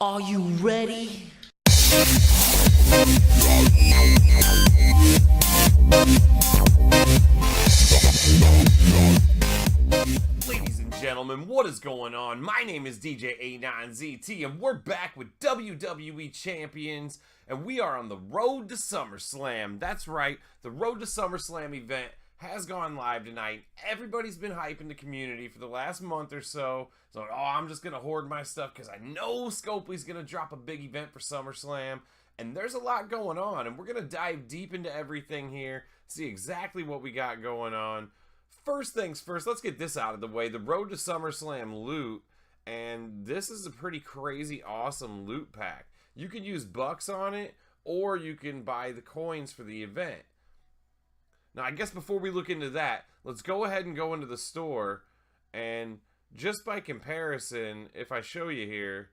Are you ready? Ladies and gentlemen, what is going on? My name is djanonzt, and we're back with WWE Champions, and we are on the road to SummerSlam. That's right, the Road to SummerSlam event has gone live tonight. Everybody's been hyping the community for the last month or so. So, I'm just going to hoard my stuff because I know Scopely's going to drop a big event for SummerSlam. And there's a lot going on, and we're going to dive deep into everything here, see exactly what we got going on. First things first, let's get this out of the way. The Road to SummerSlam loot, and this is a pretty crazy, awesome loot pack. You can use bucks on it, or you can buy the coins for the event. Now, I guess before we look into that, let's go ahead and go into the store, and just by comparison, if I show you here,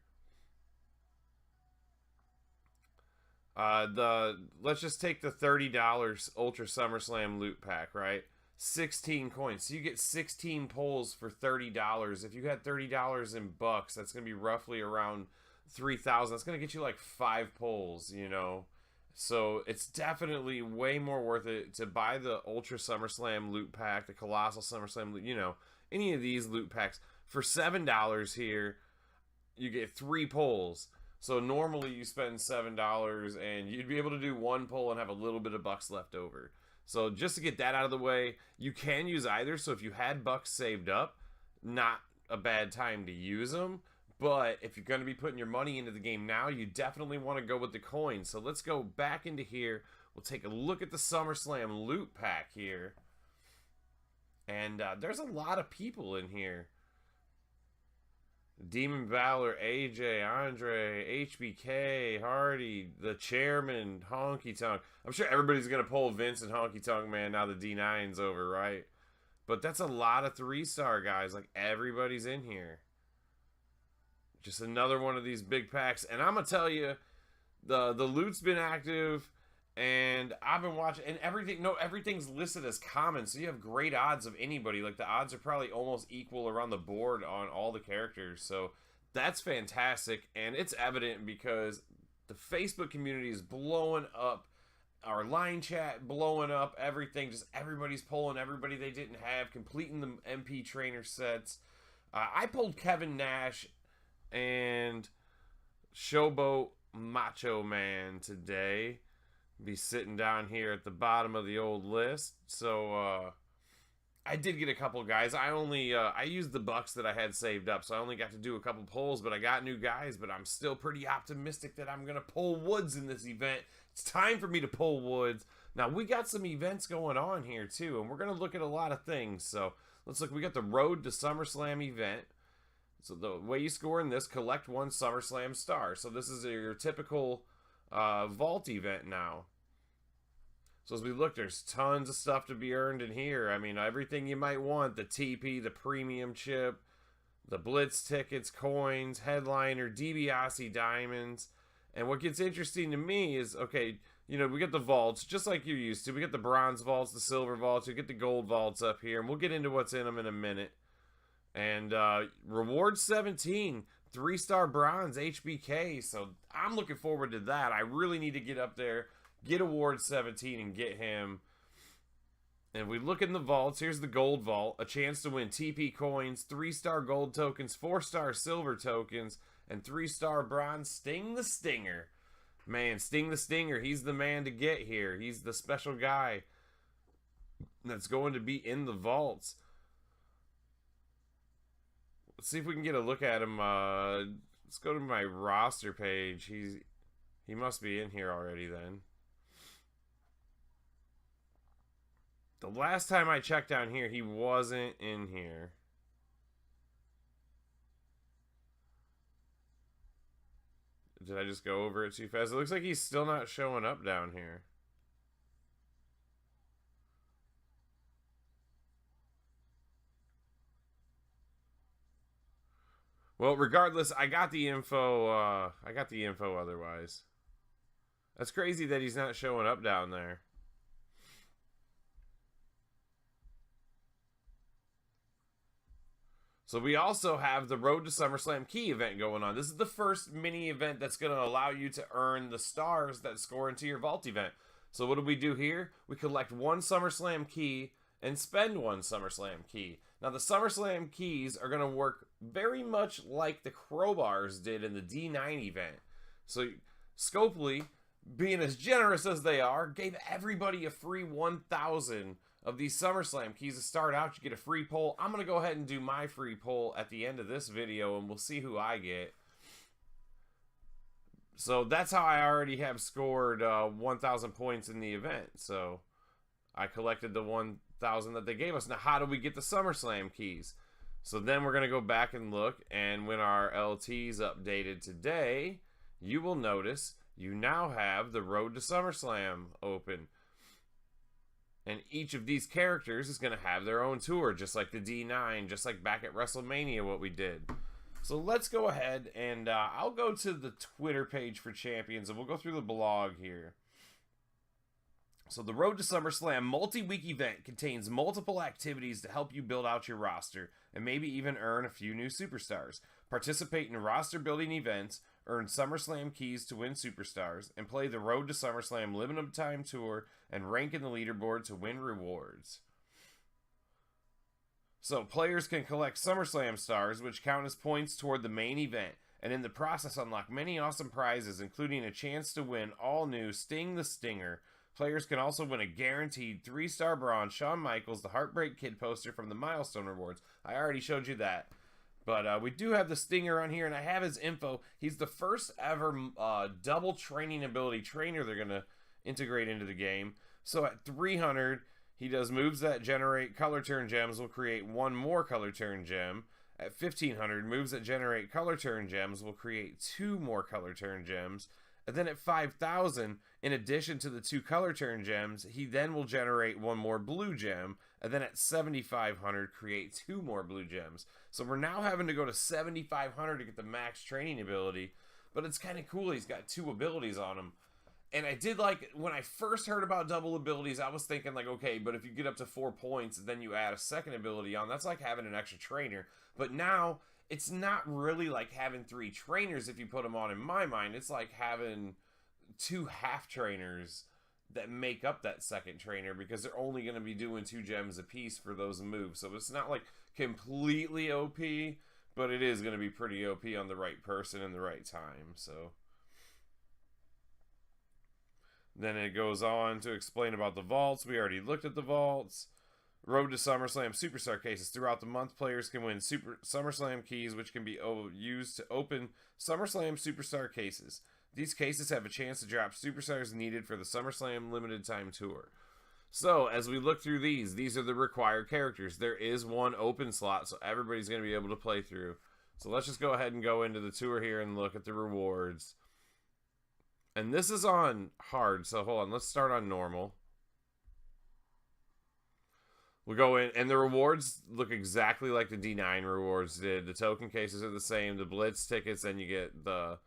let's just take the $30 Ultra SummerSlam loot pack, right? 16 coins. So you get 16 pulls for $30. If you had $30 in bucks, that's going to be roughly around 3,000. That's going to get you like 5 pulls, you know. So it's definitely way more worth it to buy the Ultra SummerSlam loot pack, the Colossal SummerSlam loot, you know, any of these loot packs. For $7 here, you get 3 pulls. So normally you spend $7 and you'd be able to do 1 pull and have a little bit of bucks left over. So just to get that out of the way, you can use either. So if you had bucks saved up, not a bad time to use them. But if you're going to be putting your money into the game now, you definitely want to go with the coins. So let's go back into here. We'll take a look at the SummerSlam loot pack here. And there's a lot of people in here. Demon Balor, AJ, Andre, HBK, Hardy, the chairman, Honky Tonk. I'm sure everybody's going to pull Vince and Honky Tonk Man now the D9's over, right? But that's a lot of 3-star guys. Like, everybody's in here. Just another one of these big packs. And I'm going to tell you, the loot's been active, and I've been watching, and everything's listed as common, so you have great odds of anybody. Like, the odds are probably almost equal around the board on all the characters, so that's fantastic. And it's evident because the Facebook community is blowing up, our line chat blowing up, everything, just everybody's pulling everybody they didn't have, completing the MP trainer sets. I pulled Kevin Nash and Showboat Macho Man today. Be sitting down here at the bottom of the old list. So I did get a couple guys. I used the bucks that I had saved up, so I only got to do a couple pulls, but I got new guys. But I'm still pretty optimistic that I'm gonna pull Woods in this event. It's time for me to pull Woods. Now we got some events going on here too, and we're gonna look at a lot of things. So let's look. We got the Road to SummerSlam event. So the way you score in this, collect 1 SummerSlam star. So this is your typical vault event now. So as we look, there's tons of stuff to be earned in here. I mean, everything you might want. The TP, the premium chip, the Blitz tickets, coins, headliner, DiBiase diamonds. And what gets interesting to me is, okay, you know, we get the vaults, just like you used to. We get the bronze vaults, the silver vaults. We get the gold vaults up here. And we'll get into what's in them in a minute. And reward 17, 3-star bronze HBK. So I'm looking forward to that. I really need to get up there, get award 17, and get him. And we look in the vaults. Here's the gold vault, a chance to win TP coins, 3-star gold tokens, 4-star silver tokens, and 3-star bronze Sting the Stinger. Man, Sting the Stinger, he's the man to get here. He's the special guy that's going to be in the vaults. Let's see if we can get a look at him. Let's go to my roster page. He must be in here already then. The last time I checked down here, he wasn't in here. Did I just go over it too fast? It looks like he's still not showing up down here. Well, regardless, I got the info. Otherwise. That's crazy that he's not showing up down there. So we also have the Road to SummerSlam key event going on. This is the first mini event that's going to allow you to earn the stars that score into your vault event. So what do we do here? We collect one SummerSlam key and spend one SummerSlam key. Now the SummerSlam keys are going to work very much like the crowbars did in the D9 event. So Scopely, being as generous as they are, gave everybody a free 1,000 of these SummerSlam keys to start out. You get a free poll. I'm going to go ahead and do my free poll at the end of this video, and we'll see who I get. So that's how I already have scored 1,000 points in the event. So I collected the 1,000 that they gave us. Now, how do we get the SummerSlam keys? So then we're going to go back and look, and when our LT's updated today, you will notice you now have the Road to SummerSlam open. And each of these characters is going to have their own tour, just like the D9, just like back at WrestleMania what we did. So let's go ahead and I'll go to the Twitter page for champions, and we'll go through the blog here. So the Road to SummerSlam multi-week event contains multiple activities to help you build out your roster, and maybe even earn a few new superstars. Participate in roster building events, earn SummerSlam keys to win superstars, and play the Road to SummerSlam limited time tour and rank in the leaderboard to win rewards. So players can collect SummerSlam stars, which count as points toward the main event, and in the process unlock many awesome prizes, including a chance to win all new Sting the Stinger. Players can also win a guaranteed 3-star bronze Shawn Michaels, the Heartbreak Kid poster from the Milestone Rewards. I already showed you that. But we do have the Stinger on here, and I have his info. He's the first ever double training ability trainer they're going to integrate into the game. So at 300, he does moves that generate color turn gems will create one more color turn gem. At 1500, moves that generate color turn gems will create 2 more color turn gems. And then at 5,000, in addition to the 2 color turn gems, he then will generate 1 more blue gem. And then at 7,500, create 2 more blue gems. So we're now having to go to 7,500 to get the max training ability. But it's kind of cool. He's got 2 abilities on him. And I did like, when I first heard about double abilities, I was thinking like, okay, but if you get up to 4 points, then you add a second ability on. That's like having an extra trainer. But now, it's not really like having 3 trainers if you put them on. In my mind, it's like having 2 half trainers that make up that second trainer, because they're only going to be doing 2 gems a piece for those moves. So it's not like completely OP, but it is going to be pretty OP on the right person in the right time. So then it goes on to explain about the vaults. We already looked at the vaults. Road to SummerSlam Superstar cases. Throughout the month, players can win SummerSlam keys, which can be used to open SummerSlam Superstar cases. These cases have a chance to drop superstars needed for the SummerSlam limited time tour. So, as we look through these are the required characters. There is 1 open slot, so everybody's going to be able to play through. So let's just go ahead and go into the tour here and look at the rewards. And this is on hard, so hold on. Let's start on normal. We'll go in, and the rewards look exactly like the D9 rewards did. The token cases are the same. The Blitz tickets, and you get the...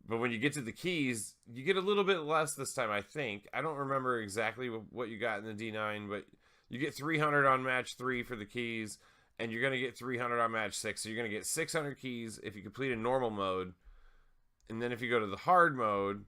But when you get to the keys, you get a little bit less this time, I think. I don't remember exactly what you got in the D9, but you get 300 on match 3 for the keys, and you're going to get 300 on match 6. So you're going to get 600 keys if you complete a normal mode. And then if you go to the hard mode,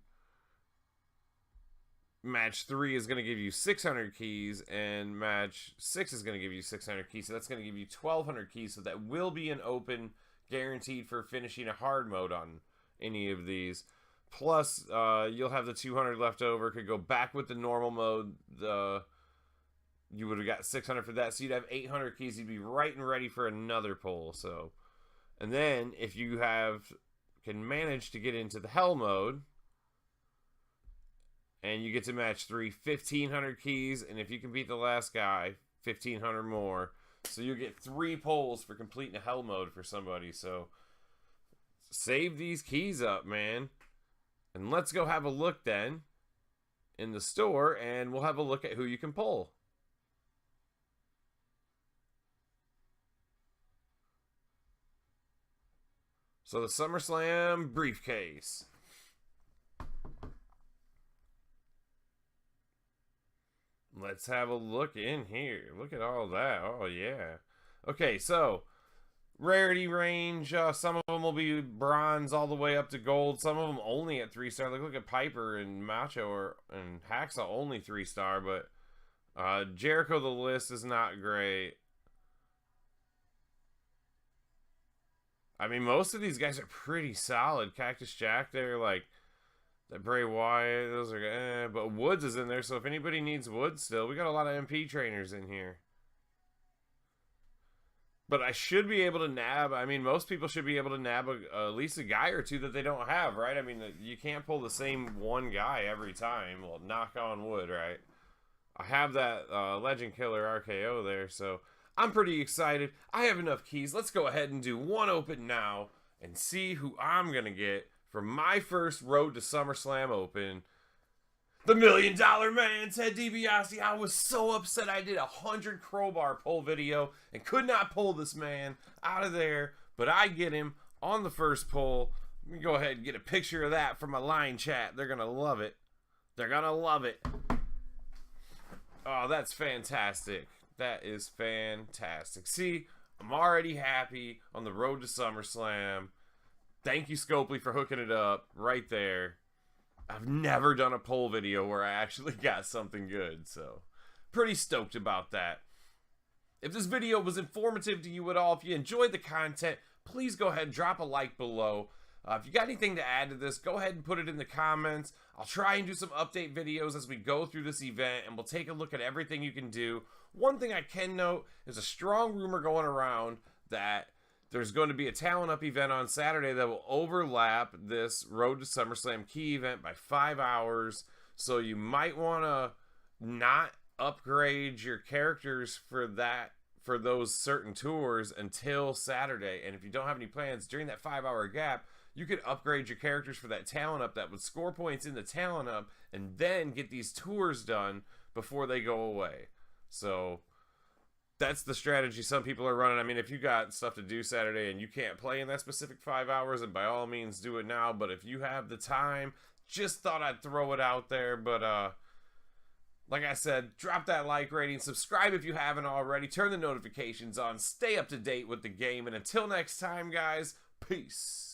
match 3 is going to give you 600 keys, and match 6 is going to give you 600 keys. So that's going to give you 1,200 keys. So that will be an open guaranteed for finishing a hard mode on any of these. Plus, you'll have the 200 left over. Could go back with the normal mode. You would have got 600 for that. So you'd have 800 keys. You'd be right and ready for another pull. So, and then if you can manage to get into the hell mode, and you get to match 3, 1,500 keys, and if you can beat the last guy, 1,500 more. So you get 3 pulls for completing a hell mode for somebody. So save these keys up, man. And let's go have a look then in the store, and we'll have a look at who you can pull. So the SummerSlam briefcase. Let's have a look in here. Look at all that. Oh, yeah. Okay, so rarity range. Some of them will be bronze all the way up to gold. Some of them only at 3-star. Like look at Piper and Macho and Hacksaw only 3-star. But Jericho, the list is not great. I mean, most of these guys are pretty solid. Cactus Jack there, like that Bray Wyatt, those are but Woods is in there, so if anybody needs Woods still, we got a lot of MP trainers in here. But I should be able to nab, I mean, most people should be able to nab at least a guy or two that they don't have, right? I mean, you can't pull the same one guy every time. Well, knock on wood, right? I have that Legend Killer RKO there, so I'm pretty excited. I have enough keys. Let's go ahead and do one open now and see who I'm going to get for my first Road to SummerSlam Open. The $1 Million Man, Ted DiBiase. I was so upset I did a 100 crowbar pull video and could not pull this man out of there, but I get him on the first pull. Let me go ahead and get a picture of that for my line chat. They're going to love it. They're going to love it. Oh, that's fantastic. That is fantastic. See, I'm already happy on the road to SummerSlam. Thank you, Scopely, for hooking it up right there. I've never done a poll video where I actually got something good, so pretty stoked about that. If this video was informative to you at all, if you enjoyed the content, please go ahead and drop a like below. If you got anything to add to this, go ahead and put it in the comments. I'll try and do some update videos as we go through this event, and we'll take a look at everything you can do. One thing I can note is a strong rumor going around that there's going to be a Talent Up event on Saturday that will overlap this Road to SummerSlam key event by 5 hours. So you might want to not upgrade your characters for those certain tours until Saturday. And if you don't have any plans during that 5-hour gap, you could upgrade your characters for that Talent Up that would score points in the Talent Up and then get these tours done before they go away. So that's the strategy some people are running. I mean, if you got stuff to do Saturday and you can't play in that specific 5 hours, then by all means do it now. But if you have the time, just thought I'd throw it out there. But like I said, drop that like rating, subscribe if you haven't already, turn the notifications on, stay up to date with the game. And until next time, guys, peace.